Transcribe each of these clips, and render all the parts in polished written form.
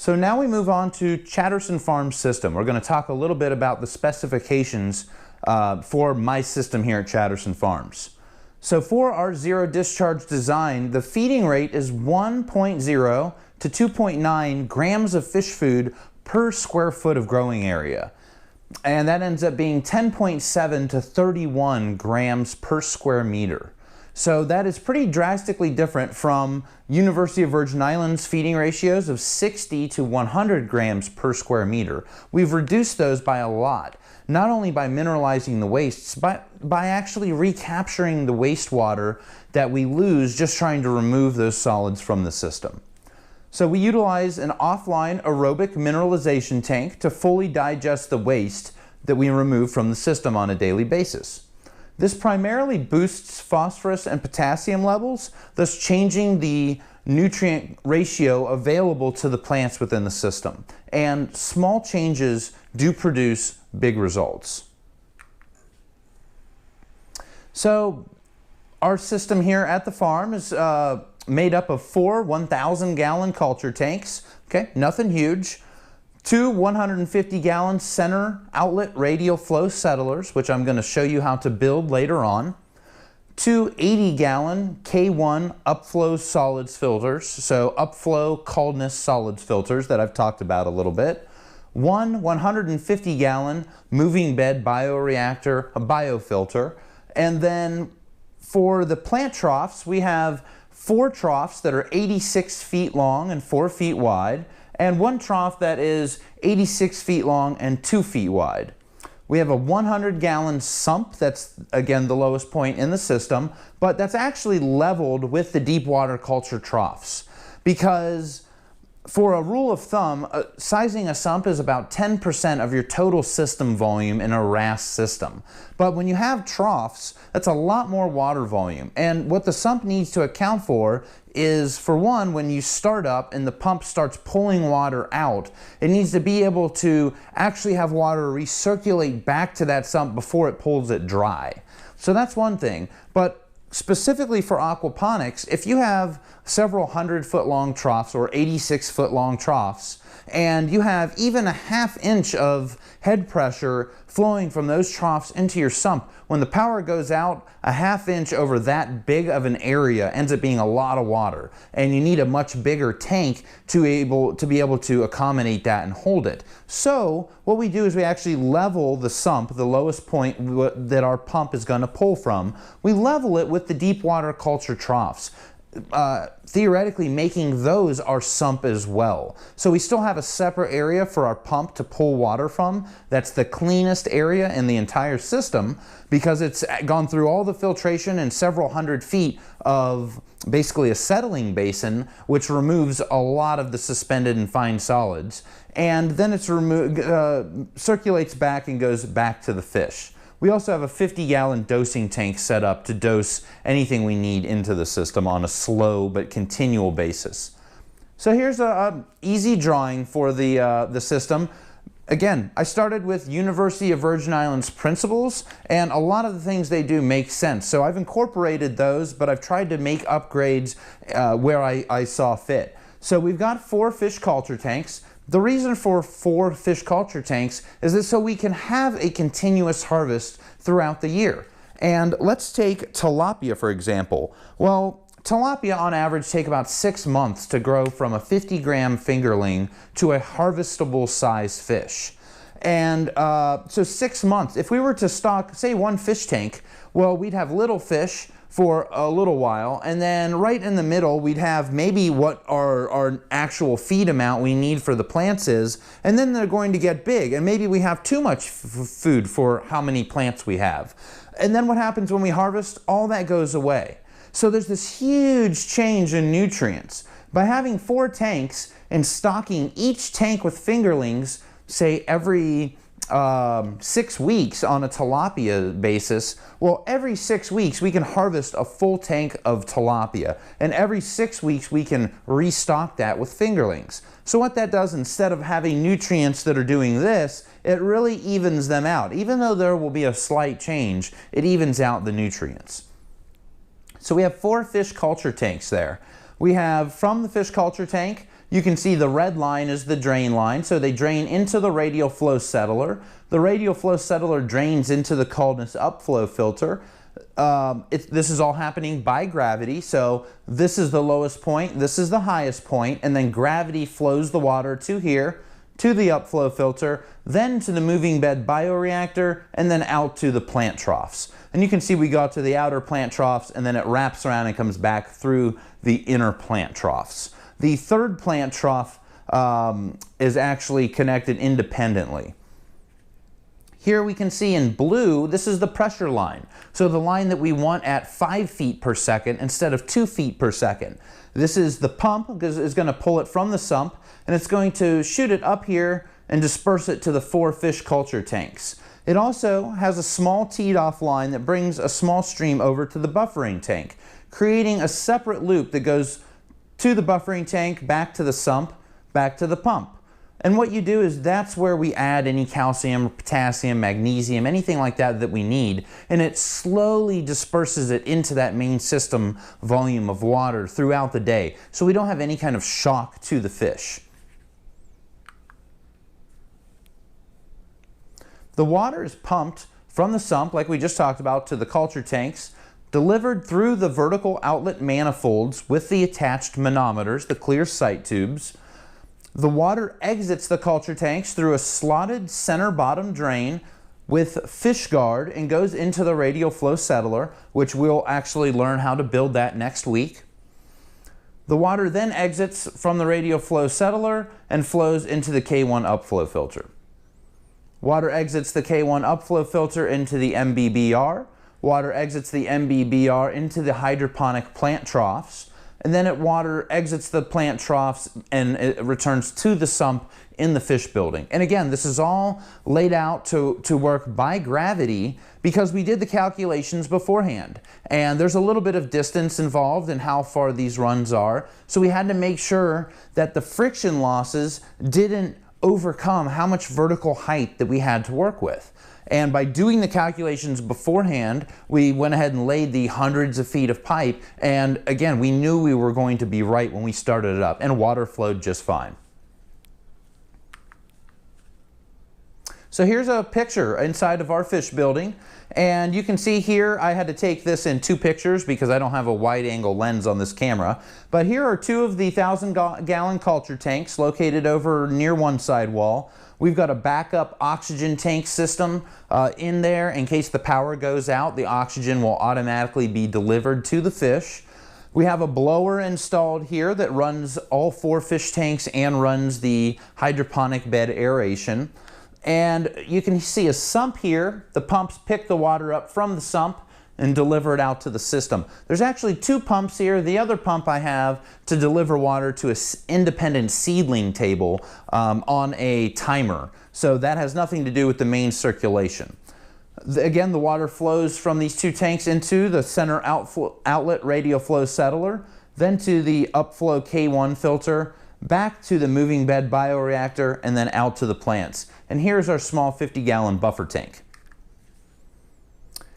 So now we move on to Chatterson Farms system. We're going to talk a little bit about the specifications for my system here at Chatterson Farms. So for our zero discharge design, the feeding rate is 1.0 to 2.9 grams of fish food per square foot of growing area. And that ends up being 10.7 to 31 grams per square meter. So that is pretty drastically different from University of Virgin Islands feeding ratios of 60 to 100 grams per square meter. We've reduced those by a lot, not only by mineralizing the wastes, but by actually recapturing the wastewater that we lose just trying to remove those solids from the system. So we utilize an offline aerobic mineralization tank to fully digest the waste that we remove from the system on a daily basis. This primarily boosts phosphorus and potassium levels, thus changing the nutrient ratio available to the plants within the system. And small changes do produce big results. So our system here at the farm is made up of 4 1,000-gallon culture tanks. Okay, nothing huge. 2 150-gallon center outlet radial flow settlers, which I'm going to show you how to build later on. 2 80-gallon K1 upflow solids filters, so upflow coldness solids filters that I've talked about a little bit. 1 150-gallon moving bed bioreactor, a biofilter. And then for the plant troughs, we have 4 troughs that are 86 feet long and 4 feet wide, and 1 trough that is 86 feet long and 2 feet wide. We have a 100-gallon sump that's, again, the lowest point in the system, but that's actually leveled with the deep water culture troughs. Because for a rule of thumb, sizing a sump is about 10% of your total system volume in a RAS system. But when you have troughs, that's a lot more water volume. And what the sump needs to account for is, for one, when you start up and the pump starts pulling water out, it needs to be able to actually have water recirculate back to that sump before it pulls it dry. So that's one thing. But specifically for aquaponics, if you have several 100-foot-long troughs or 86-foot-long troughs, and you have even a ½ inch of head pressure flowing from those troughs into your sump, when the power goes out, a ½ inch over that big of an area ends up being a lot of water, and you need a much bigger tank to be able to accommodate that and hold it. So what we do is we actually level the sump, the lowest point that our pump is going to pull from. We level it with the deep water culture troughs, theoretically making those our sump as well. So we still have a separate area for our pump to pull water from. That's the cleanest area in the entire system because it's gone through all the filtration and several hundred feet of basically a settling basin, which removes a lot of the suspended and fine solids. And then it's circulates back and goes back to the fish. We also have a 50-gallon dosing tank set up to dose anything we need into the system on a slow but continual basis. So here's an easy drawing for the system. Again, I started with University of Virgin Islands principles, and a lot of the things they do make sense. So I've incorporated those, but I've tried to make upgrades where I saw fit. So we've got 4 fish culture tanks. The reason for 4 fish culture tanks is that so we can have a continuous harvest throughout the year. And let's take tilapia, for example. Well, tilapia on average take about 6 months to grow from a 50-gram fingerling to a harvestable size fish. And so 6 months, if we were to stock, say, 1 fish tank, well, we'd have little fish for a little while, and then right in the middle we'd have maybe what our actual feed amount we need for the plants is, and then they're going to get big, and maybe we have too much food for how many plants we have. And then what happens when we harvest? All that goes away. So there's this huge change in nutrients. By having 4 tanks and stocking each tank with fingerlings, say every 6 weeks on a tilapia basis, well, every 6 weeks we can harvest a full tank of tilapia, and every 6 weeks we can restock that with fingerlings. So what that does, instead of having nutrients that are doing this, it really evens them out. Even though there will be a slight change, it evens out the nutrients. So we have 4 fish culture tanks there. We have, from the fish culture tank, You can see the red line is the drain line, so they drain into the radial flow settler. The radial flow settler drains into the coldness upflow filter. This is all happening by gravity, so this is the lowest point, this is the highest point, and then gravity flows the water to here, to the upflow filter, then to the moving bed bioreactor, and then out to the plant troughs. And you can see we got to the outer plant troughs, and then it wraps around and comes back through the inner plant troughs. The third plant trough is actually connected independently. Here we can see in blue, this is the pressure line. So the line that we want at 5 feet per second instead of 2 feet per second. This is the pump, because it's going to pull it from the sump, and it's going to shoot it up here and disperse it to the 4 fish culture tanks. It also has a small teed off line that brings a small stream over to the buffering tank, creating a separate loop that goes to the buffering tank, back to the sump, back to the pump. And what you do is that's where we add any calcium, potassium, magnesium, anything like that that we need, and it slowly disperses it into that main system volume of water throughout the day, so we don't have any kind of shock to the fish. The water is pumped from the sump, like we just talked about, to the culture tanks, delivered through the vertical outlet manifolds with the attached manometers, the clear sight tubes. The water exits the culture tanks through a slotted center bottom drain with fish guard and goes into the radial flow settler, which we'll actually learn how to build that next week. The water then exits from the radial flow settler and flows into the K1 upflow filter. Water exits the K1 upflow filter into the MBBR. Water exits the MBBR into the hydroponic plant troughs. And then water exits the plant troughs and it returns to the sump in the fish building. And again, this is all laid out to work by gravity because we did the calculations beforehand. And there's a little bit of distance involved in how far these runs are. So we had to make sure that the friction losses didn't overcome how much vertical height that we had to work with. And by doing the calculations beforehand, we went ahead and laid the hundreds of feet of pipe. And again, we knew we were going to be right when we started it up, and water flowed just fine. So here's a picture inside of our fish building. And you can see here, I had to take this in 2 pictures because I don't have a wide angle lens on this camera. But here are 2 of the 1,000-gallon culture tanks located over near one side wall. We've got a backup oxygen tank system in there in case the power goes out. The oxygen will automatically be delivered to the fish. We have a blower installed here that runs all 4 fish tanks and runs the hydroponic bed aeration. And you can see a sump here. The pumps pick the water up from the sump and deliver it out to the system. There's actually 2 pumps here. The other pump I have to deliver water to an independent seedling table on a timer. So that has nothing to do with the main circulation. Again, the water flows from these 2 tanks into the center outlet radial flow settler, then to the upflow K1 filter, back to the moving bed bioreactor, and then out to the plants. And here's our small 50-gallon buffer tank.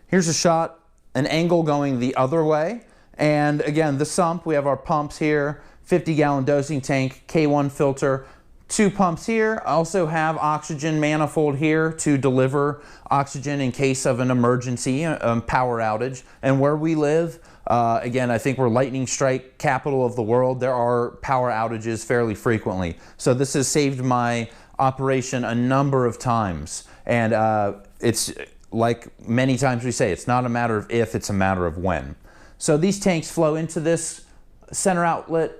Here's a shot, an angle going the other way. And again, the sump, we have our pumps here, 50-gallon dosing tank, K1 filter, 2 pumps here. I also have oxygen manifold here to deliver oxygen in case of an emergency, power outage. And where we live, again, I think we're lightning strike capital of the world. There are power outages fairly frequently. So this has saved my operation a number of times. And it's like many times we say, it's not a matter of if, it's a matter of when. So these tanks flow into this center outlet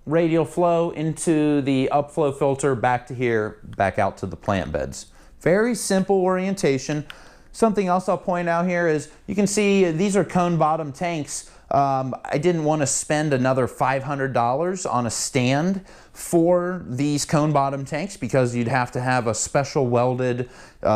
radial flow, into the upflow filter, back to here, back out to the plant beds. Very simple orientation. Something else I'll point out here is you can see these are cone bottom tanks. I didn't want to spend another $500 on a stand for these cone bottom tanks because you'd have to have a special welded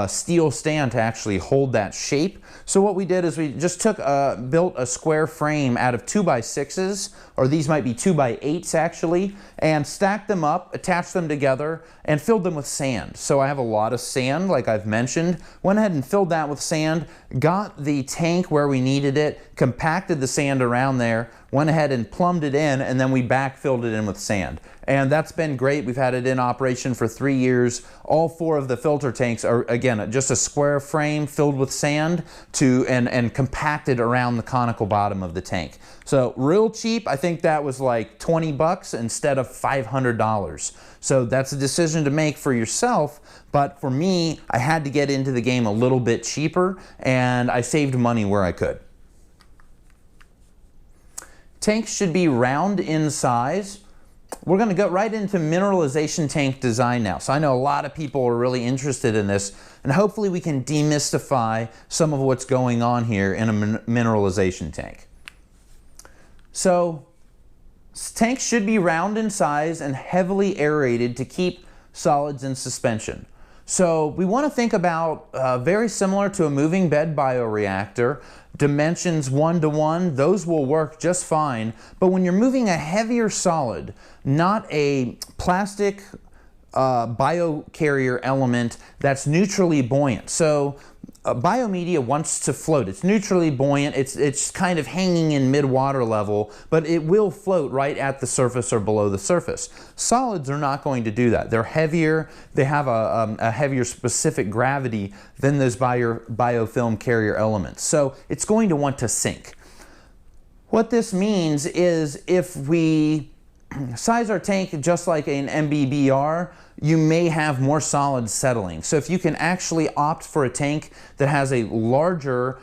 steel stand to actually hold that shape. So what we did is we just built a square frame out of 2x6s, or these might be 2x8s actually, and stacked them up, attached them together, and filled them with sand. So I have a lot of sand, like I've mentioned. Went ahead and filled that with sand, got the tank where we needed it, compacted the sand around there, went ahead and plumbed it in, and then we backfilled it in with sand. And that's been great. We've had it in operation for 3 years. All 4 of the filter tanks are, again, just a square frame filled with sand and compacted around the conical bottom of the tank. So real cheap. I think that was like 20 bucks instead of $500. So that's a decision to make for yourself. But for me, I had to get into the game a little bit cheaper, and I saved money where I could. Tanks should be round in size. We're going to go right into mineralization tank design now. So I know a lot of people are really interested in this, and hopefully we can demystify some of what's going on here in a mineralization tank. So tanks should be round in size and heavily aerated to keep solids in suspension. So we want to think about very similar to a moving bed bioreactor, dimensions 1:1, those will work just fine. But when you're moving a heavier solid, not a plastic biocarrier element that's neutrally buoyant. So biomedia wants to float. It's neutrally buoyant. It's kind of hanging in mid-water level, but it will float right at the surface or below the surface. Solids are not going to do that. They're heavier. They have a heavier specific gravity than those biofilm carrier elements. So it's going to want to sink. What this means is if we size our tank just like an MBBR, you may have more solids settling. So if you can actually opt for a tank that has a larger,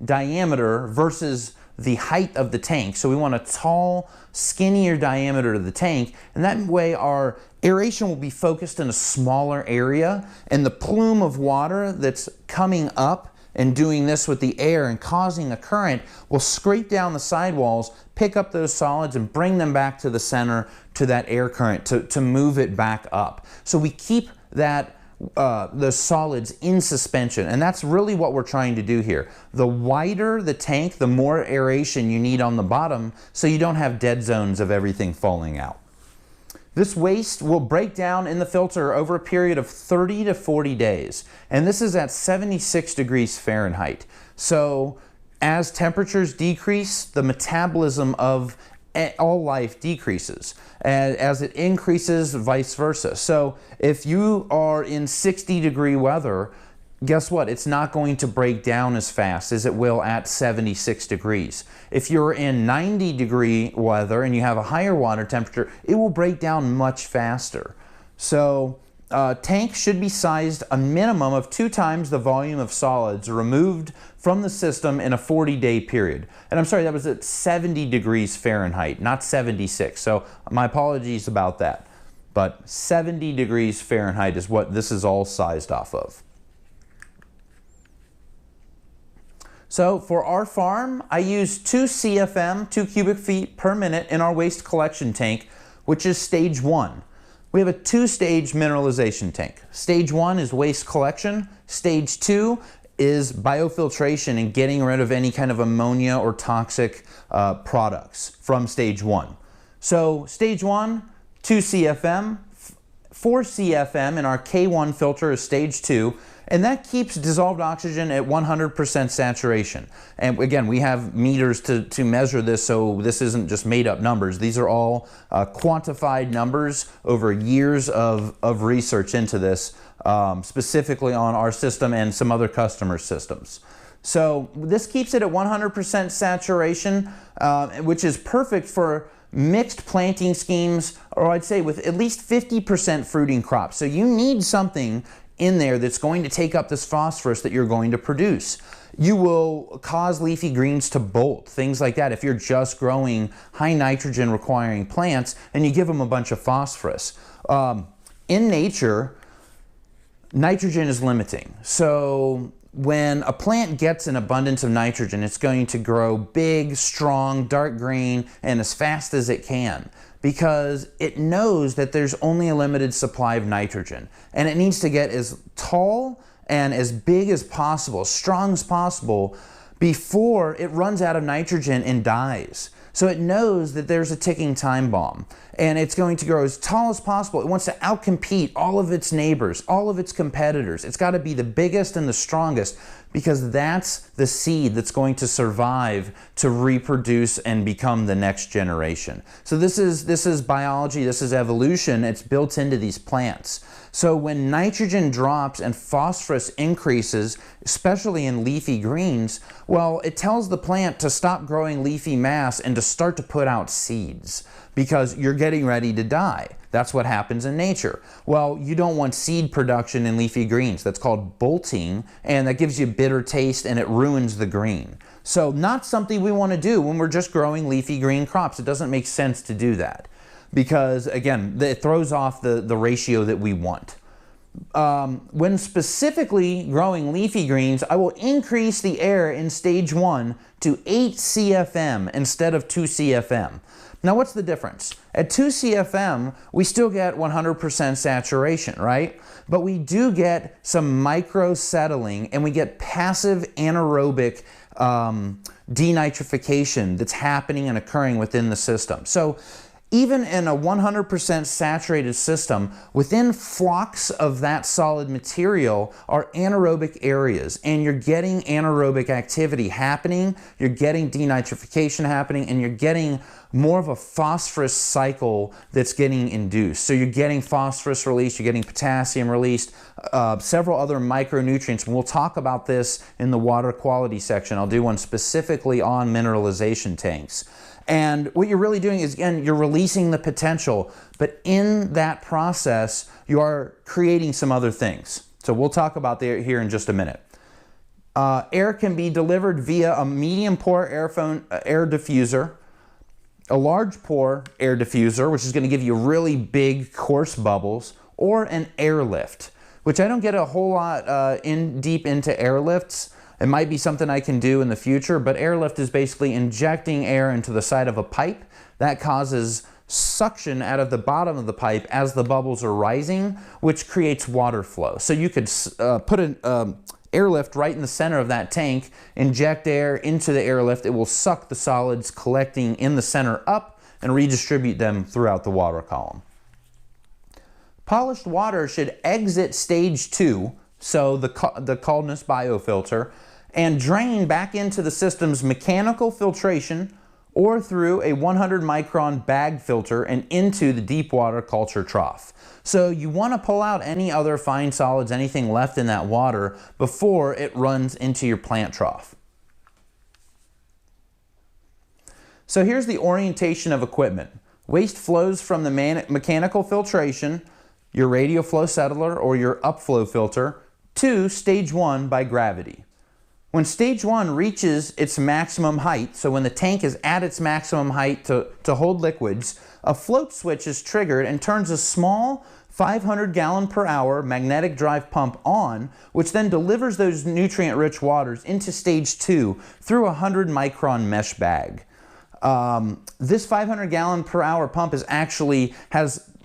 diameter versus the height of the tank. So we want a tall, skinnier diameter of the tank, and that way our aeration will be focused in a smaller area, and the plume of water that's coming up and doing this with the air and causing a current will scrape down the sidewalls, pick up those solids and bring them back to the center to that air current to move it back up. So we keep that the solids in suspension, and that's really what we're trying to do here. The wider the tank, the more aeration you need on the bottom so you don't have dead zones of everything falling out. This waste will break down in the filter over a period of 30 to 40 days, and this is at 76 degrees Fahrenheit. So as temperatures decrease, the metabolism of all life decreases, and as it increases, vice versa. So if you are in 60-degree weather, guess what? It's not going to break down as fast as it will at 76 degrees. If you're in 90-degree weather and you have a higher water temperature, it will break down much faster. So tanks should be sized a minimum of 2 times the volume of solids removed from the system in a 40-day period. And I'm sorry, that was at 70 degrees Fahrenheit, not 76. So my apologies about that. But 70 degrees Fahrenheit is what this is all sized off of. So for our farm, I use 2 CFM, 2 cubic feet per minute in our waste collection tank, which is stage 1. We have a 2-stage mineralization tank. Stage 1 is waste collection. Stage 2 is biofiltration and getting rid of any kind of ammonia or toxic products from stage 1. So stage 1, 2 CFM, 4 CFM in our K1 filter is stage 2. And that keeps dissolved oxygen at 100% saturation. And again, we have meters to measure this, so this isn't just made up numbers. These are all quantified numbers over years of research into this, specifically on our system and some other customer systems. So this keeps it at 100% saturation, which is perfect for mixed planting schemes, or I'd say with at least 50% fruiting crops. So you need something in there that's going to take up this phosphorus that you're going to produce. You will cause leafy greens to bolt, things like that, if you're just growing high nitrogen requiring plants and you give them a bunch of phosphorus. In nature, nitrogen is limiting. So when a plant gets an abundance of nitrogen, it's going to grow big, strong, dark green, and as fast as it can, because it knows that there's only a limited supply of nitrogen, and it needs to get as tall and as big as possible, as strong as possible, before it runs out of nitrogen and dies. So it knows that there's a ticking time bomb, and it's going to grow as tall as possible. It wants to outcompete all of its neighbors, all of its competitors. It's got to be the biggest and the strongest, because that's the seed that's going to survive to reproduce and become the next generation. So this is biology, this is evolution, it's built into these plants. So when nitrogen drops and phosphorus increases, especially in leafy greens, well, it tells the plant to stop growing leafy mass and to start to put out seeds, because you're getting ready to die. That's what happens in nature. Well, you don't want seed production in leafy greens. That's called bolting, and that gives you a bitter taste and it ruins the green. So not something we want to do when we're just growing leafy green crops. It doesn't make sense to do that, because again, it throws off the ratio that we want. When specifically growing leafy greens, I will increase the air in stage 1 to 8 CFM instead of 2 CFM. Now what's the difference? At 2 CFM, we still get 100% saturation, right? But we do get some micro settling, and we get passive anaerobic denitrification that's happening and occurring within the system. So even in a 100% saturated system, within flocks of that solid material are anaerobic areas, and you're getting anaerobic activity happening, you're getting denitrification happening, and you're getting more of a phosphorus cycle that's getting induced. So you're getting phosphorus released, you're getting potassium released, several other micronutrients. And we'll talk about this in the water quality section. I'll do one specifically on mineralization tanks. And what you're really doing is, again, you're releasing the potential, but in that process, you are creating some other things. So we'll talk about that here in just a minute. Air can be delivered via a medium pore air diffuser, a large pore air diffuser, which is going to give you really big, coarse bubbles, or an airlift, which I don't get a whole lot deep into airlifts. It might be something I can do in the future, but airlift is basically injecting air into the side of a pipe. That causes suction out of the bottom of the pipe as the bubbles are rising, which creates water flow. So you could put an airlift right in the center of that tank, inject air into the airlift. It will suck the solids collecting in the center up and redistribute them throughout the water column. Polished water should exit stage 2, so the coldness biofilter, and drain back into the system's mechanical filtration or through a 100 micron bag filter and into the deep water culture trough. So you want to pull out any other fine solids, anything left in that water, before it runs into your plant trough. So here's the orientation of equipment. Waste flows from the mechanical filtration, your radial flow settler or your upflow filter, to stage 1 by gravity. When stage 1 reaches its maximum height, so when the tank is at its maximum height to hold liquids, a float switch is triggered and turns a small 500 gallon per hour magnetic drive pump on, which then delivers those nutrient-rich waters into stage 2 through a 100 micron mesh bag. This 500 gallon per hour pump has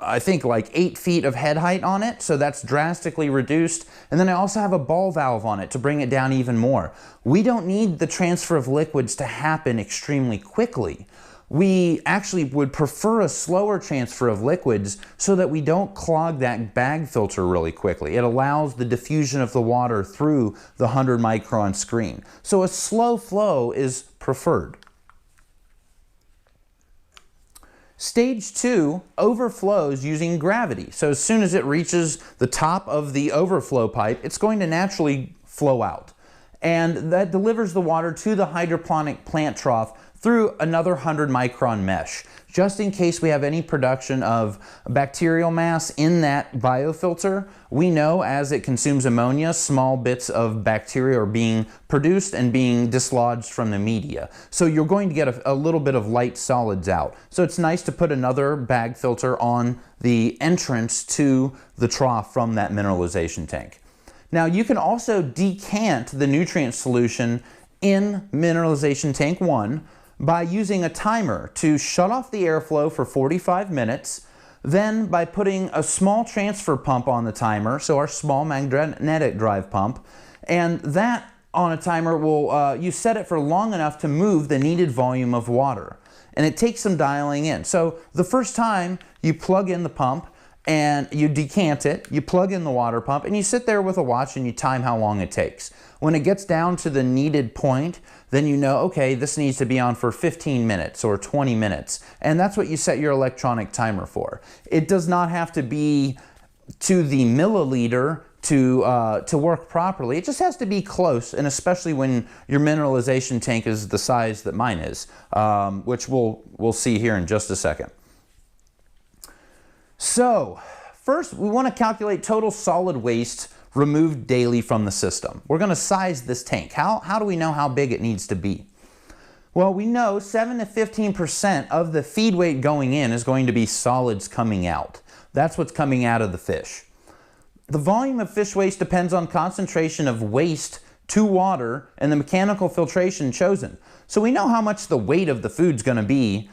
I think like 8 feet of head height on it, so that's drastically reduced. And then I also have a ball valve on it to bring it down even more. We don't need the transfer of liquids to happen extremely quickly. We actually would prefer a slower transfer of liquids so that we don't clog that bag filter really quickly. It allows the diffusion of the water through the 100 micron screen. So a slow flow is preferred. Stage 2 overflows using gravity. So as soon as it reaches the top of the overflow pipe, it's going to naturally flow out. And that delivers the water to the hydroponic plant trough through another 100 micron mesh, just in case we have any production of bacterial mass in that biofilter. We know as it consumes ammonia, small bits of bacteria are being produced and being dislodged from the media. So you're going to get a little bit of light solids out. So it's nice to put another bag filter on the entrance to the trough from that mineralization tank. Now you can also decant the nutrient solution in mineralization tank 1 by using a timer to shut off the airflow for 45 minutes, then by putting a small transfer pump on the timer, so our small magnetic drive pump, and that on a timer will, you set it for long enough to move the needed volume of water. and it takes some dialing in. So the first time you plug in the pump and you decant it, you plug in the water pump, and you sit there with a watch and you time how long it takes. When it gets down to the needed point, then you know, okay, this needs to be on for 15 minutes or 20 minutes. And that's what you set your electronic timer for. It does not have to be to the milliliter to work properly. It just has to be close, and especially when your mineralization tank is the size that mine is, which we'll see here in just a second. So first, we want to calculate total solid waste removed daily from the system. We're going to size this tank. How do we know how big it needs to be? Well, we know 7 to 15% of the feed weight going in is going to be solids coming out. That's what's coming out of the fish. The volume of fish waste depends on concentration of waste to water and the mechanical filtration chosen. So we know how much the weight of the food's going to be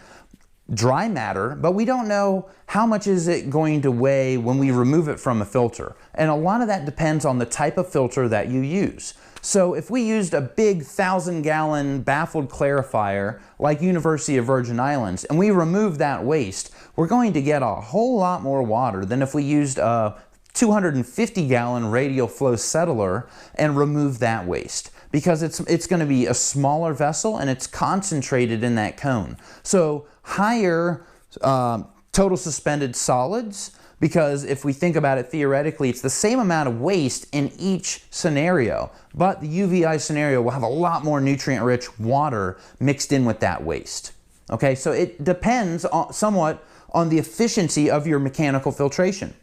dry matter, but we don't know how much is it going to weigh when we remove it from a filter. And a lot of that depends on the type of filter that you use. So if we used a big 1,000-gallon baffled clarifier like University of Virgin Islands and we remove that waste, we're going to get a whole lot more water than if we used a 250-gallon radial flow settler and remove that waste, because it's going to be a smaller vessel and it's concentrated in that cone. So higher total suspended solids, because if we think about it theoretically, it's the same amount of waste in each scenario, but the UVI scenario will have a lot more nutrient-rich water mixed in with that waste. Okay, so it depends somewhat on the efficiency of your mechanical filtration.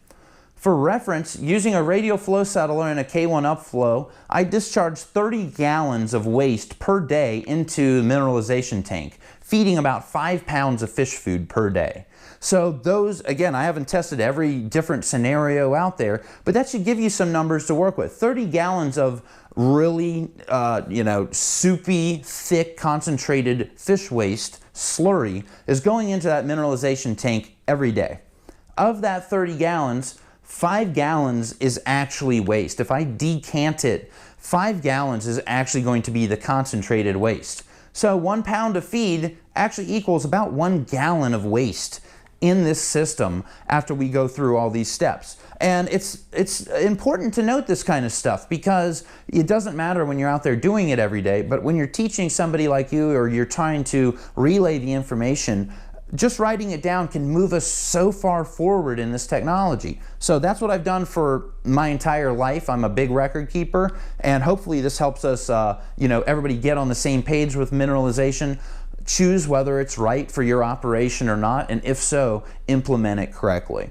For reference, using a radial flow settler and a K1 upflow, I discharge 30 gallons of waste per day into the mineralization tank, feeding about 5 pounds of fish food per day. So those, again, I haven't tested every different scenario out there, but that should give you some numbers to work with. 30 gallons of really, soupy, thick, concentrated fish waste, slurry, is going into that mineralization tank every day. Of that 30 gallons, 5 gallons is actually waste. If I decant it, 5 gallons is actually going to be the concentrated waste. So 1 pound of feed actually equals about 1 gallon of waste in this system after we go through all these steps. And it's important to note this kind of stuff, because it doesn't matter when you're out there doing it every day, but when you're teaching somebody like you or you're trying to relay the information, just writing it down can move us so far forward in this technology. So that's what I've done for my entire life. I'm a big record keeper, and hopefully this helps us, everybody get on the same page with mineralization, choose whether it's right for your operation or not, and if so, implement it correctly.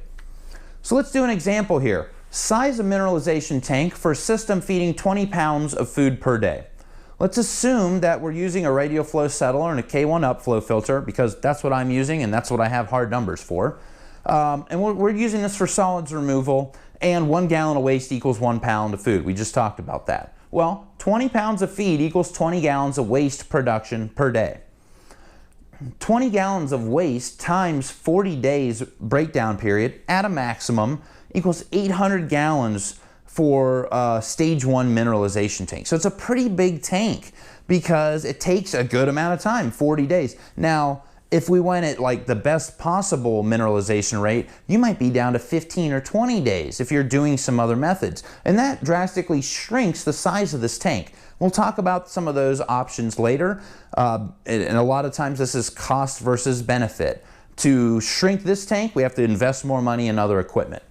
So let's do an example here. Size a mineralization tank for a system feeding 20 pounds of food per day. Let's assume that we're using a radial flow settler and a K1 upflow filter, because that's what I'm using and that's what I have hard numbers for. And we're using this for solids removal, and 1 gallon of waste equals 1 pound of food. We just talked about that. Well, 20 pounds of feed equals 20 gallons of waste production per day. 20 gallons of waste times 40 days breakdown period at a maximum equals 800 gallons for stage 1 mineralization tank. So it's a pretty big tank because it takes a good amount of time, 40 days. Now, if we went at like the best possible mineralization rate, you might be down to 15 or 20 days if you're doing some other methods. And that drastically shrinks the size of this tank. We'll talk about some of those options later. And a lot of times this is cost versus benefit. To shrink this tank, we have to invest more money in other equipment.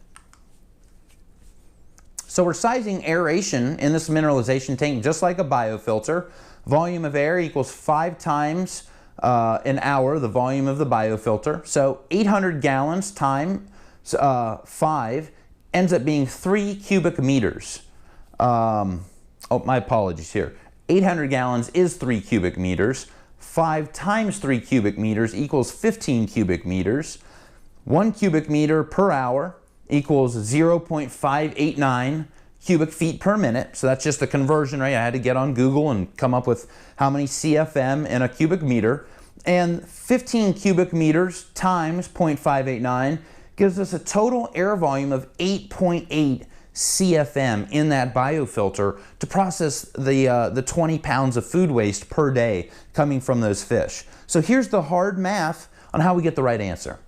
So we're sizing aeration in this mineralization tank just like a biofilter. Volume of air equals 5 times an hour the volume of the biofilter. So 800 gallons times 5 ends up being 3 cubic meters. Oh, my apologies here. 800 gallons is 3 cubic meters. 5 times 3 cubic meters equals 15 cubic meters. 1 cubic meter per hour equals 0.589 cubic feet per minute. So that's just a conversion rate. I had to get on Google and come up with how many CFM in a cubic meter. And 15 cubic meters times 0.589 gives us a total air volume of 8.8 CFM in that biofilter to process the 20 pounds of food waste per day coming from those fish. So here's the hard math on how we get the right answer.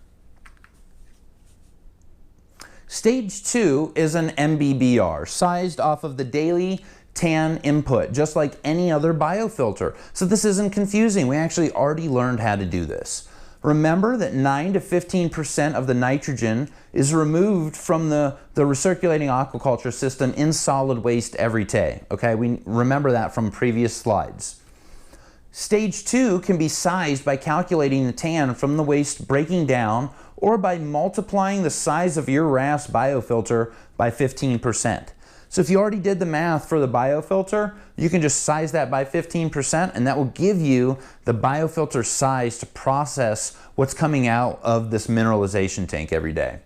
Stage 2 is an MBBR, sized off of the daily TAN input, just like any other biofilter. So this isn't confusing. We actually already learned how to do this. Remember that 9 to 15% of the nitrogen is removed from the recirculating aquaculture system in solid waste every day. Okay, we remember that from previous slides. Stage 2 can be sized by calculating the TAN from the waste breaking down or by multiplying the size of your RAS biofilter by 15%. So if you already did the math for the biofilter, you can just size that by 15% and that will give you the biofilter size to process what's coming out of this mineralization tank every day.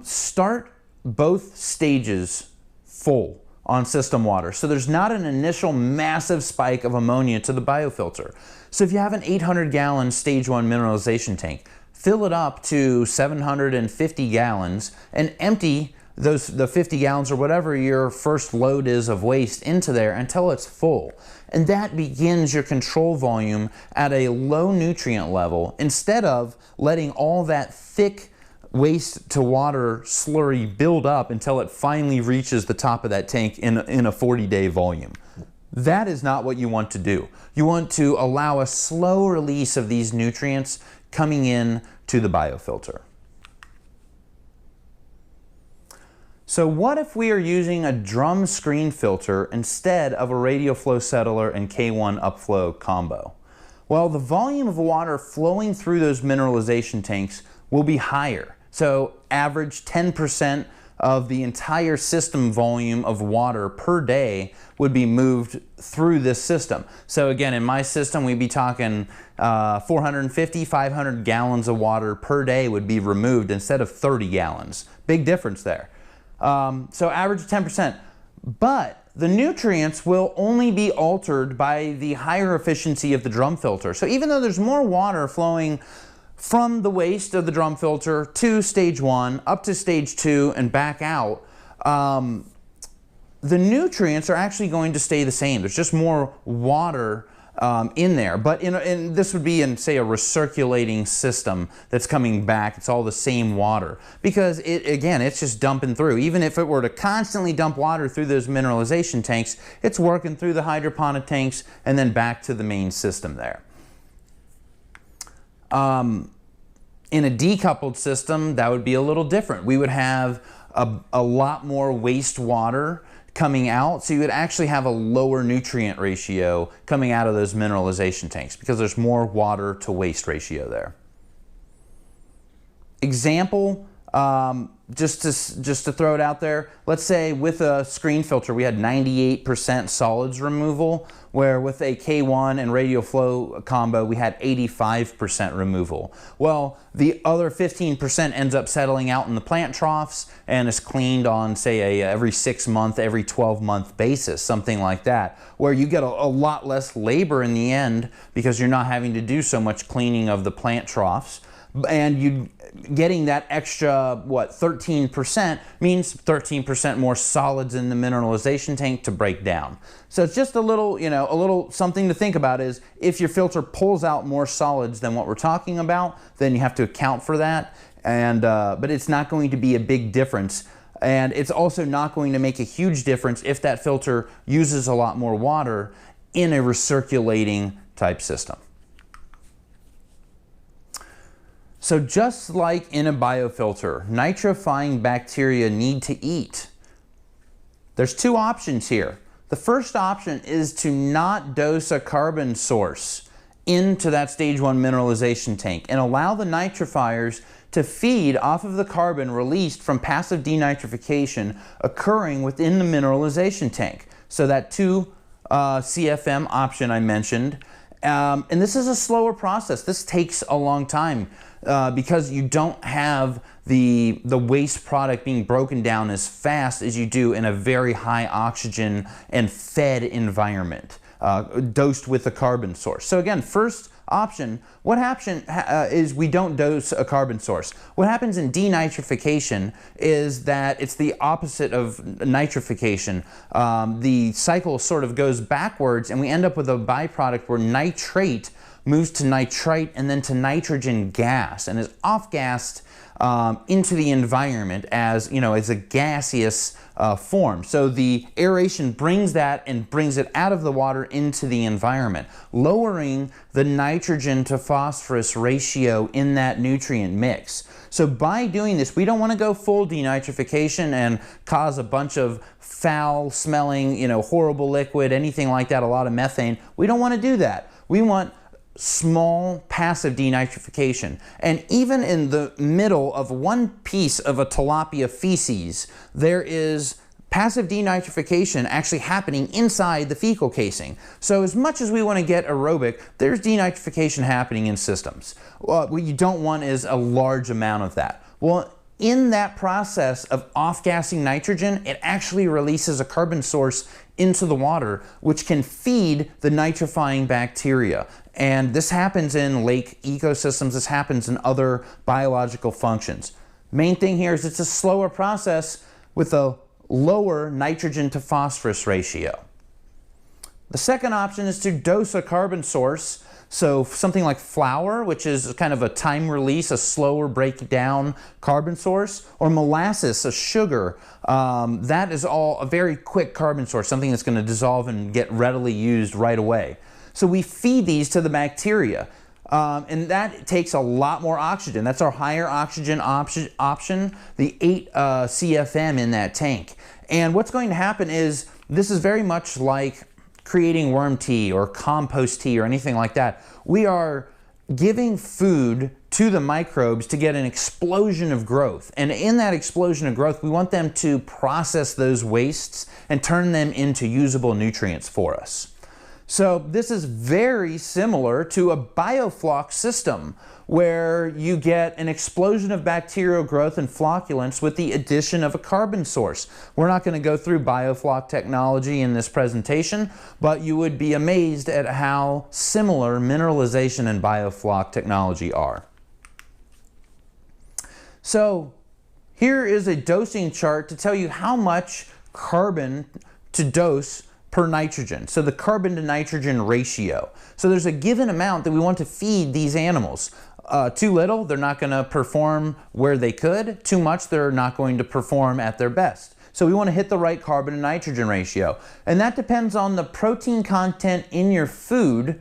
Start both stages full on system water. So there's not an initial massive spike of ammonia to the biofilter. So if you have an 800-gallon stage 1 mineralization tank, fill it up to 750 gallons and empty the 50 gallons or whatever your first load is of waste into there until it's full. And that begins your control volume at a low nutrient level instead of letting all that thick waste to water slurry build up until it finally reaches the top of that tank in a 40-day volume. That is not what you want to do. You want to allow a slow release of these nutrients coming in to the biofilter. So what if we are using a drum screen filter instead of a radial flow settler and K1 upflow combo? Well, the volume of water flowing through those mineralization tanks will be higher. So average 10% of the entire system volume of water per day would be moved through this system. So again, in my system, we'd be talking 450, 500 gallons of water per day would be removed instead of 30 gallons. Big difference there. So average 10%. But the nutrients will only be altered by the higher efficiency of the drum filter. So even though there's more water flowing from the waste of the drum filter to stage 1, up to stage 2, and back out, the nutrients are actually going to stay the same. There's just more water in there. But this would be in, say, a recirculating system that's coming back. It's all the same water. Because, again, it's just dumping through. Even if it were to constantly dump water through those mineralization tanks, it's working through the hydroponic tanks and then back to the main system there. In a decoupled system, that would be a little different. We would have a lot more wastewater coming out, so you would actually have a lower nutrient ratio coming out of those mineralization tanks because there's more water to waste ratio there. Example, just to throw it out there, let's say with a screen filter we had 98% solids removal, where with a K1 and radial flow combo we had 85% removal. Well, the other 15% ends up settling out in the plant troughs and is cleaned on, say, every 6 month, every 12-month basis, something like that, where you get a lot less labor in the end because you're not having to do so much cleaning of the plant troughs. And you getting that extra, what, 13% means 13% more solids in the mineralization tank to break down. So it's just a little, a little something to think about is if your filter pulls out more solids than what we're talking about, then you have to account for that. And but it's not going to be a big difference. And it's also not going to make a huge difference if that filter uses a lot more water in a recirculating type system. So just like in a biofilter, nitrifying bacteria need to eat. There's two options here. The first option is to not dose a carbon source into that stage 1 mineralization tank and allow the nitrifiers to feed off of the carbon released from passive denitrification occurring within the mineralization tank. So that 2 CFM option I mentioned. And this is a slower process. This takes a long time. Because you don't have the waste product being broken down as fast as you do in a very high oxygen and fed environment, dosed with a carbon source. So again, first option, what happens is we don't dose a carbon source. What happens in denitrification is that it's the opposite of nitrification. The cycle sort of goes backwards, and we end up with a byproduct where nitrate moves to nitrite and then to nitrogen gas, and is off-gassed into the environment as, as a gaseous form. So the aeration brings that and brings it out of the water into the environment, lowering the nitrogen to phosphorus ratio in that nutrient mix. So by doing this, we don't want to go full denitrification and cause a bunch of foul smelling, horrible liquid, anything like that, a lot of methane. We don't want to do that. We want small passive denitrification. And even in the middle of one piece of a tilapia feces, there is passive denitrification actually happening inside the fecal casing. So as much as we want to get aerobic, there's denitrification happening in systems. What you don't want is a large amount of that. Well, in that process of off-gassing nitrogen, it actually releases a carbon source into the water, which can feed the nitrifying bacteria. And this happens in lake ecosystems, this happens in other biological functions. Main thing here is it's a slower process with a lower nitrogen to phosphorus ratio. The second option is to dose a carbon source. So something like flour, which is kind of a time release, a slower breakdown carbon source, or molasses, a sugar, that is all a very quick carbon source, something that's going to dissolve and get readily used right away. So we feed these to the bacteria, and that takes a lot more oxygen. That's our higher oxygen option, the 8 CFM in that tank. And what's going to happen is, this is very much like creating worm tea or compost tea or anything like that. We are giving food to the microbes to get an explosion of growth. And in that explosion of growth, we want them to process those wastes and turn them into usable nutrients for us. So this is very similar to a biofloc system, where you get an explosion of bacterial growth and flocculence with the addition of a carbon source. We're not going to go through biofloc technology in this presentation, but you would be amazed at how similar mineralization and biofloc technology are. So here is a dosing chart to tell you how much carbon to dose per nitrogen. So the carbon to nitrogen ratio. So there's a given amount that we want to feed these animals. Too little, they're not going to perform where they could. Too much, they're not going to perform at their best. So we want to hit the right carbon to nitrogen ratio. And that depends on the protein content in your food,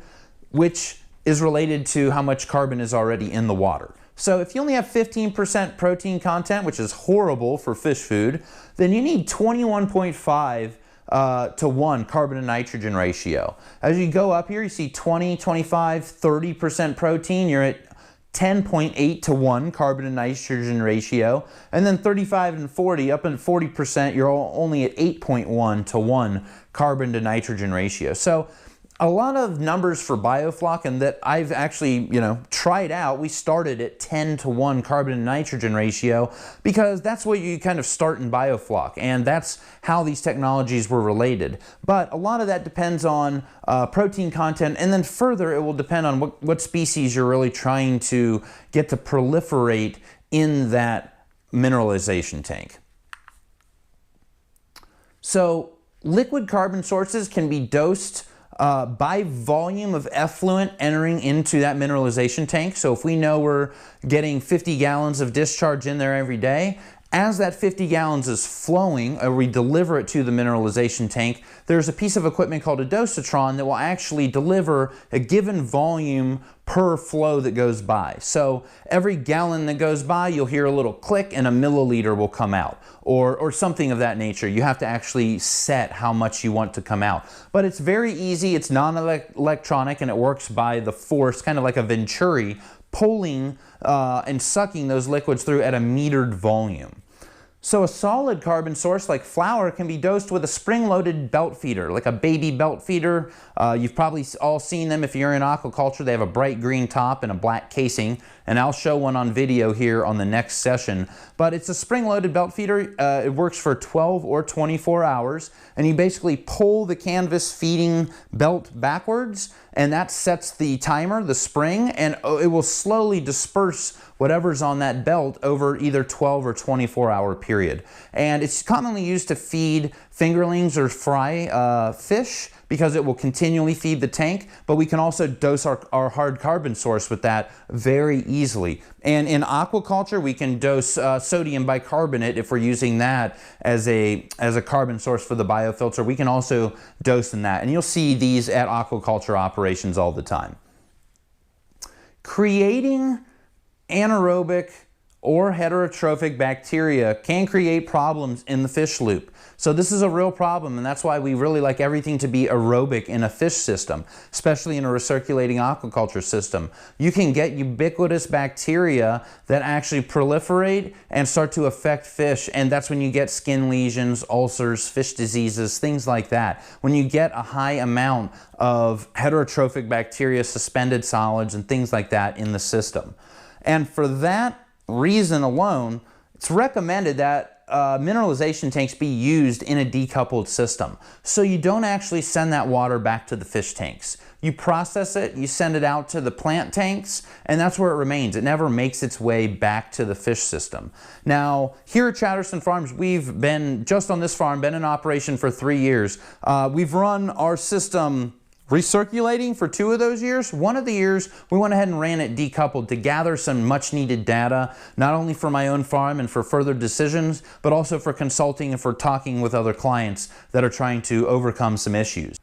which is related to how much carbon is already in the water. So if you only have 15% protein content, which is horrible for fish food, then you need 21.5 to 1 carbon to nitrogen ratio. As you go up here, you see 20, 25, 30% protein, you're at 10.8 to 1 carbon to nitrogen ratio, and then 35 and 40, up in 40%, you're only at 8.1 to 1 carbon to nitrogen ratio. So a lot of numbers for biofloc, and that I've actually, tried out. We started at 10 to 1 carbon to nitrogen ratio because that's what you kind of start in biofloc, and that's how these technologies were related. But a lot of that depends on protein content, and then further it will depend on what species you're really trying to get to proliferate in that mineralization tank. So liquid carbon sources can be dosed by volume of effluent entering into that mineralization tank. So if we know we're getting 50 gallons of discharge in there every day, as that 50 gallons is flowing, or we deliver it to the mineralization tank, there's a piece of equipment called a dosatron that will actually deliver a given volume per flow that goes by. So every gallon that goes by, you'll hear a little click and a milliliter will come out, or something of that nature. You have to actually set how much you want to come out. But it's very easy, it's non-electronic, and it works by the force, kind of like a venturi, pulling and sucking those liquids through at a metered volume. So a solid carbon source like flour can be dosed with a spring-loaded belt feeder, like a baby belt feeder. You've probably all seen them if you're in aquaculture. They have a bright green top and a black casing, and I'll show one on video here on the next session. But it's a spring-loaded belt feeder. It works for 12 or 24 hours, and you basically pull the canvas feeding belt backwards, and that sets the timer, the spring, and it will slowly disperse whatever's on that belt over either 12 or 24-hour period. And it's commonly used to feed fingerlings or fry fish, because it will continually feed the tank, but we can also dose our hard carbon source with that very easily. And in aquaculture, we can dose sodium bicarbonate if we're using that as a carbon source for the biofilter. We can also dose in that, and you'll see these at aquaculture operations all the time. Creating anaerobic or heterotrophic bacteria can create problems in the fish loop. So this is a real problem, and that's why we really like everything to be aerobic in a fish system, especially in a recirculating aquaculture system. You can get ubiquitous bacteria that actually proliferate and start to affect fish, and that's when you get skin lesions, ulcers, fish diseases, things like that. When you get a high amount of heterotrophic bacteria, suspended solids, and things like that in the system. And for that reason alone, it's recommended that mineralization tanks be used in a decoupled system. So you don't actually send that water back to the fish tanks. You process it, you send it out to the plant tanks, and that's where it remains. It never makes its way back to the fish system. Now, here at Chatterson Farms, we've been, just on this farm, been in operation for 3 years. We've run our system recirculating for 2 of those years. 1 of the years, we went ahead and ran it decoupled to gather some much needed data, not only for my own farm and for further decisions, but also for consulting and for talking with other clients that are trying to overcome some issues.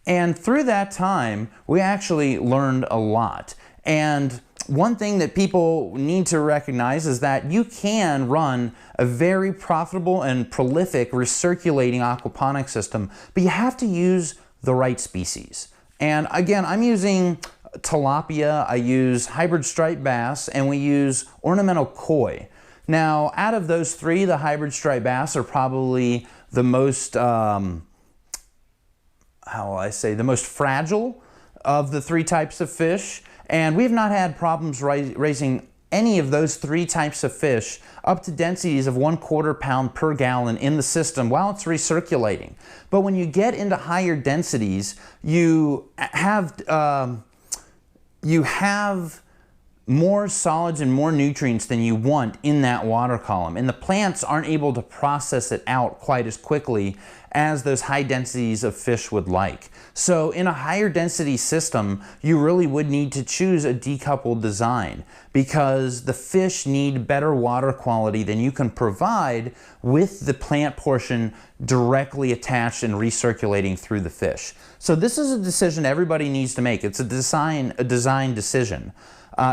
And through that time, we actually learned a lot. And one thing that people need to recognize is that you can run a very profitable and prolific recirculating aquaponics system, but you have to use the right species. And again, I'm using tilapia, I use hybrid striped bass, and we use ornamental koi. Now, out of those 3, the hybrid striped bass are probably the most, the most fragile of the 3 types of fish. And we've not had problems raising any of those 3 types of fish up to densities of 1/4 pound per gallon in the system while it's recirculating. But when you get into higher densities, you have more solids and more nutrients than you want in that water column. And the plants aren't able to process it out quite as quickly as those high densities of fish would like. So in a higher density system, you really would need to choose a decoupled design, because the fish need better water quality than you can provide with the plant portion directly attached and recirculating through the fish. So this is a decision everybody needs to make. It's a design decision.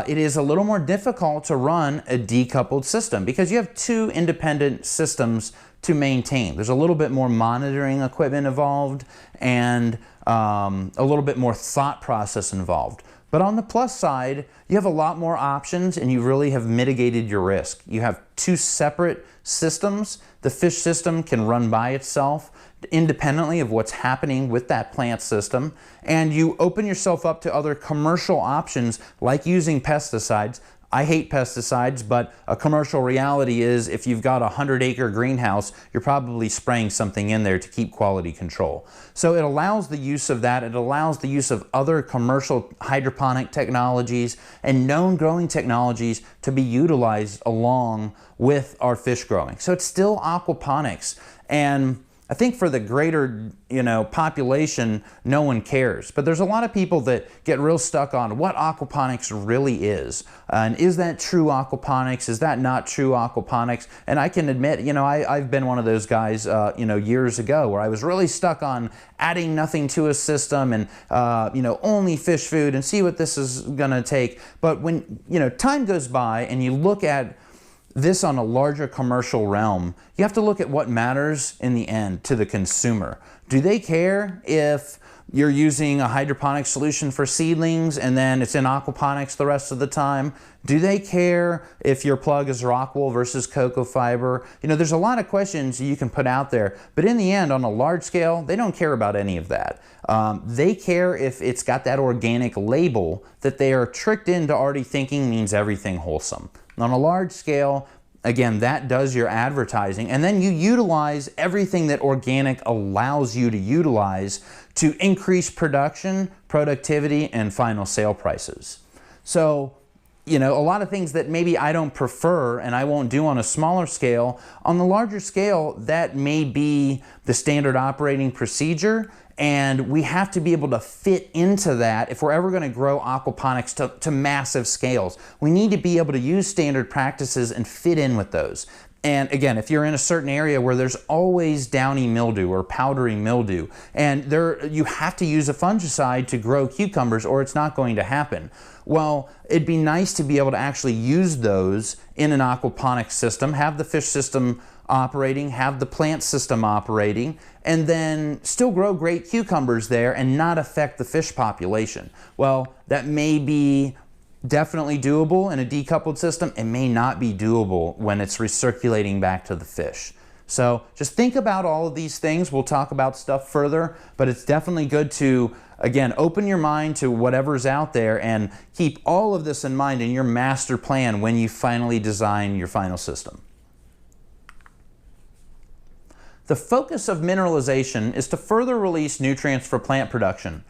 It is a little more difficult to run a decoupled system because you have 2 independent systems to maintain. There's a little bit more monitoring equipment involved and a little bit more thought process involved. But on the plus side, you have a lot more options and you really have mitigated your risk. You have 2 separate systems. The fish system can run by itself independently of what's happening with that plant system, and you open yourself up to other commercial options like using pesticides. I hate pesticides, but a commercial reality is if you've got a 100-acre greenhouse, you're probably spraying something in there to keep quality control. So it allows the use of that. It allows the use of other commercial hydroponic technologies and known growing technologies to be utilized along with our fish growing. So it's still aquaponics. And I think for the greater, population, no one cares. But there's a lot of people that get real stuck on what aquaponics really is. And is that true aquaponics? Is that not true aquaponics? And I can admit, I've been one of those guys, years ago where I was really stuck on adding nothing to a system and, only fish food and see what this is going to take. But when, time goes by and you look at this on a larger commercial realm, you have to look at what matters in the end to the consumer. Do they care if you're using a hydroponic solution for seedlings and then it's in aquaponics the rest of the time? Do they care if your plug is rock wool versus cocoa fiber? There's a lot of questions you can put out there, but in the end, on a large scale, they don't care about any of that. They care if it's got that organic label that they are tricked into already thinking means everything wholesome. On a large scale, again, that does your advertising, and then you utilize everything that organic allows you to utilize to increase production, productivity, and final sale prices. So, you know, a lot of things that maybe I don't prefer and I won't do on a smaller scale, on the larger scale, that may be the standard operating procedure, and we have to be able to fit into that if we're ever going to grow aquaponics to massive scales. We need to be able to use standard practices and fit in with those. And again, if you're in a certain area where there's always downy mildew or powdery mildew, and you have to use a fungicide to grow cucumbers or it's not going to happen. Well, it'd be nice to be able to actually use those in an aquaponics system, have the fish system operating, have the plant system operating, and then still grow great cucumbers there and not affect the fish population. Well, that may be definitely doable in a decoupled system. It may not be doable when it's recirculating back to the fish. So just think about all of these things. We'll talk about stuff further, but it's definitely good to, again, open your mind to whatever's out there and keep all of this in mind in your master plan when you finally design your final system. The focus of mineralization is to further release nutrients for plant production,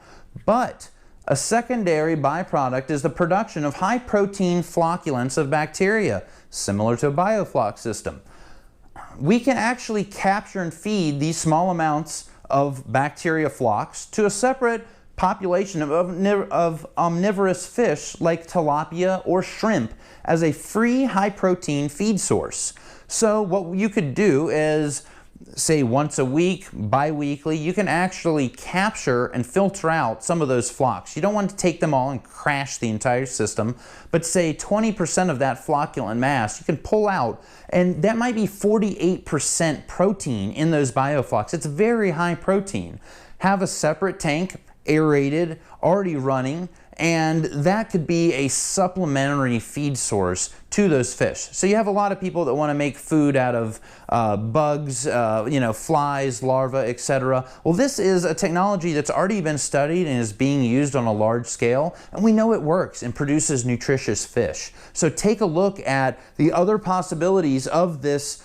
but a secondary byproduct is the production of high protein flocculants of bacteria, similar to a biofloc system. We can actually capture and feed these small amounts of bacteria flocks to a separate population of omnivorous fish like tilapia or shrimp as a free high protein feed source. So what you could do is, say once a week, bi-weekly, you can actually capture and filter out some of those flocks. You don't want to take them all and crash the entire system, but say 20% of that flocculant mass you can pull out, and that might be 48% protein in those bioflocks. It's very high protein. Have a separate tank, aerated, already running, and that could be a supplementary feed source to those fish. So you have a lot of people that want to make food out of bugs, flies, larvae, etc. Well, this is a technology that's already been studied and is being used on a large scale, and we know it works and produces nutritious fish. So take a look at the other possibilities of this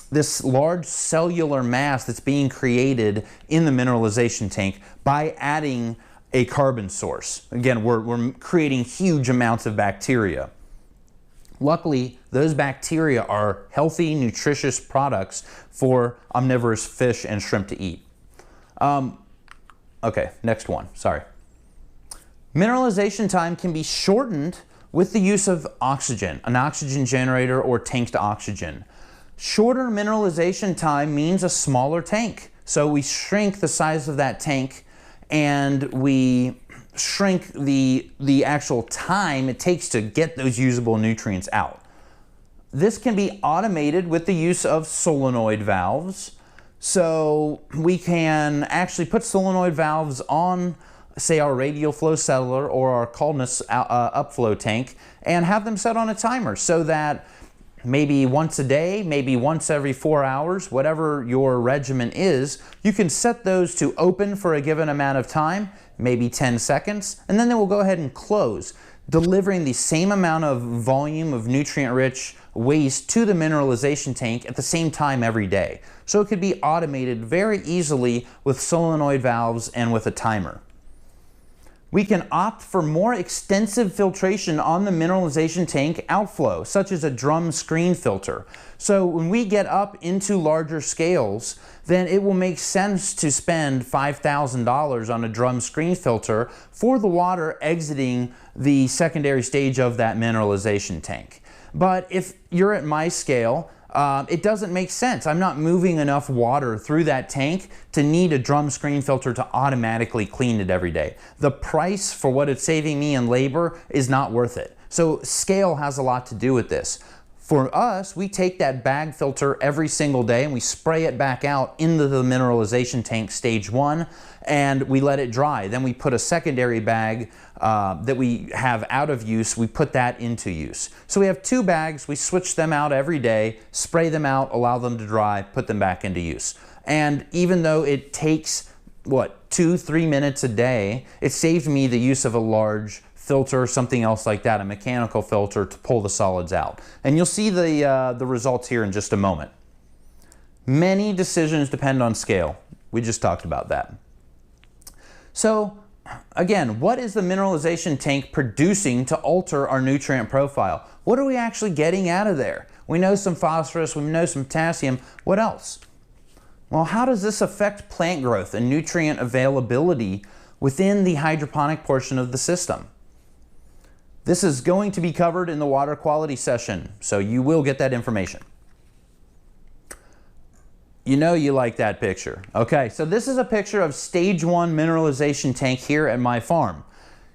this large cellular mass that's being created in the mineralization tank by adding a carbon source. Again, we're creating huge amounts of bacteria. Luckily, those bacteria are healthy, nutritious products for omnivorous fish and shrimp to eat. Okay, next one, sorry. Mineralization time can be shortened with the use of oxygen, an oxygen generator or tanked oxygen. Shorter mineralization time means a smaller tank. So we shrink the size of that tank and we shrink the actual time it takes to get those usable nutrients out. This can be automated with the use of solenoid valves. So we can actually put solenoid valves on, say, our radial flow settler or our coldness upflow tank and have them set on a timer so that maybe once a day, maybe once every 4 hours, whatever your regimen is, you can set those to open for a given amount of time, maybe 10 seconds, and then they will go ahead and close, delivering the same amount of volume of nutrient-rich waste to the mineralization tank at the same time every day. So it could be automated very easily with solenoid valves and with a timer. We can opt for more extensive filtration on the mineralization tank outflow, such as a drum screen filter. So when we get up into larger scales, then it will make sense to spend $5,000 on a drum screen filter for the water exiting the secondary stage of that mineralization tank. But if you're at my scale, it doesn't make sense. I'm not moving enough water through that tank to need a drum screen filter to automatically clean it every day. The price for what it's saving me in labor is not worth it. So scale has a lot to do with this. For us, we take that bag filter every single day and we spray it back out into the mineralization tank stage 1 and we let it dry. Then we put a secondary bag that we have out of use, we put that into use. So we have 2 bags, we switch them out every day, spray them out, allow them to dry, put them back into use. And even though it takes, 2-3 minutes a day, it saved me the use of a large filter, something else like that, a mechanical filter to pull the solids out. And you'll see the results here in just a moment. Many decisions depend on scale. We just talked about that. So again, what is the mineralization tank producing to alter our nutrient profile? What are we actually getting out of there? We know some phosphorus, we know some potassium. What else? Well, how does this affect plant growth and nutrient availability within the hydroponic portion of the system? This is going to be covered in the water quality session, so you will get that information. You know you like that picture. Okay, so this is a picture of stage 1 mineralization tank here at my farm.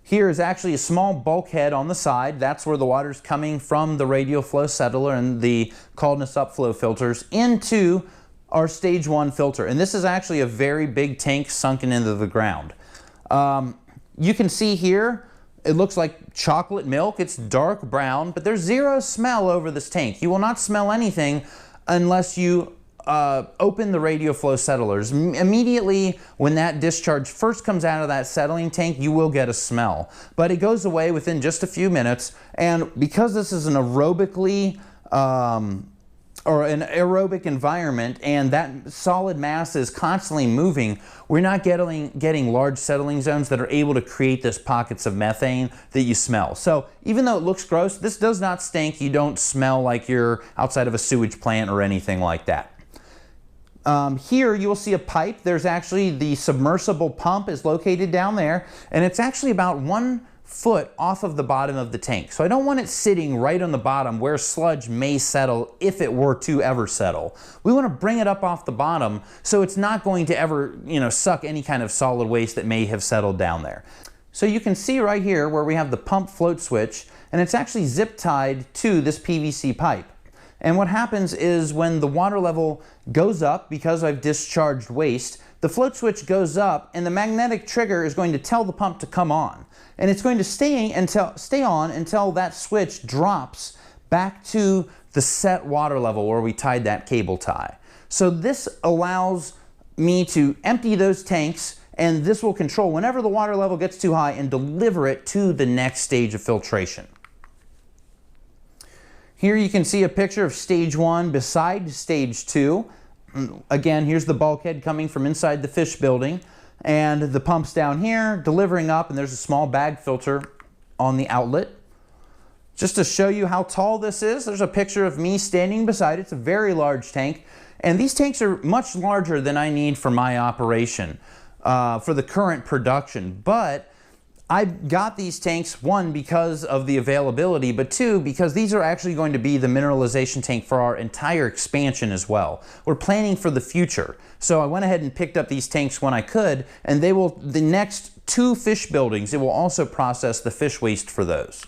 Here is actually a small bulkhead on the side. That's where the water's coming from the radial flow settler and the coldness upflow filters into our stage 1 filter. And this is actually a very big tank sunken into the ground. You can see here, it looks like chocolate milk. It's dark brown, but there's zero smell over this tank. You will not smell anything unless you open the radial flow settlers. Immediately when that discharge first comes out of that settling tank, you will get a smell. But it goes away within just a few minutes, and because this is an aerobically or an aerobic environment and that solid mass is constantly moving, we're not getting large settling zones that are able to create this pockets of methane that you smell. So even though it looks gross, this does not stink. You don't smell like you're outside of a sewage plant or anything like that. Here you will see a pipe. There's actually the submersible pump is located down there, and it's actually about 1 foot off of the bottom of the tank. So I don't want it sitting right on the bottom where sludge may settle if it were to ever settle. We want to bring it up off the bottom so it's not going to ever, suck any kind of solid waste that may have settled down there. So you can see right here where we have the pump float switch, and it's actually zip tied to this PVC pipe. And what happens is when the water level goes up, because I've discharged waste, the float switch goes up and the magnetic trigger is going to tell the pump to come on. And it's going to stay on until that switch drops back to the set water level where we tied that cable tie. So this allows me to empty those tanks, and this will control whenever the water level gets too high and deliver it to the next stage of filtration. Here you can see a picture of stage 1 beside stage 2. Again, here's the bulkhead coming from inside the fish building, and the pump's down here delivering up, and there's a small bag filter on the outlet. Just to show you how tall this is, there's a picture of me standing beside it. It's a very large tank, and these tanks are much larger than I need for my operation for the current production. But I got these tanks, 1, because of the availability, but 2, because these are actually going to be the mineralization tank for our entire expansion as well. We're planning for the future. So I went ahead and picked up these tanks when I could, and they will, the next 2 fish buildings, it will also process the fish waste for those.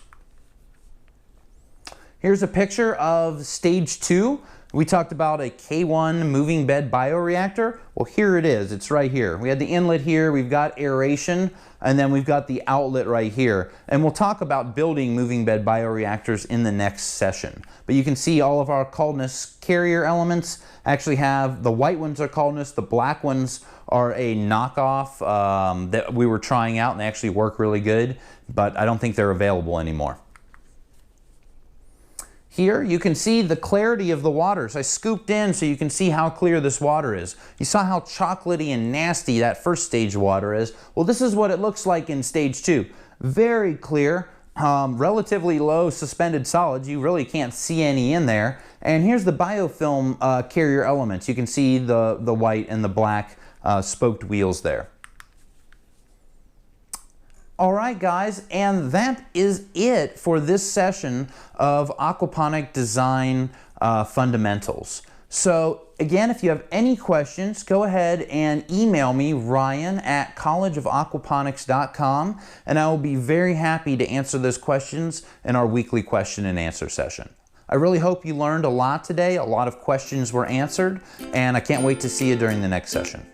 Here's a picture of stage 2. We talked about a K1 moving bed bioreactor. Well, here it is. It's right here. We had the inlet here. We've got aeration, and then we've got the outlet right here. And we'll talk about building moving bed bioreactors in the next session. But you can see all of our coldness carrier elements actually have, the white ones are coldness, the black ones are a knockoff that we were trying out, and they actually work really good, but I don't think they're available anymore. Here you can see the clarity of the waters. I scooped in so you can see how clear this water is. You saw how chocolatey and nasty that first stage water is. Well, this is what it looks like in stage 2. Very clear, relatively low suspended solids. You really can't see any in there. And here's the biofilm carrier elements. You can see the white and the black spoked wheels there. All right, guys, and that is it for this session of aquaponic design fundamentals. So again, if you have any questions, go ahead and email me, ryan@collegeofaquaponics.com, and I will be very happy to answer those questions in our weekly question and answer session. I really hope you learned a lot today. A lot of questions were answered, and I can't wait to see you during the next session.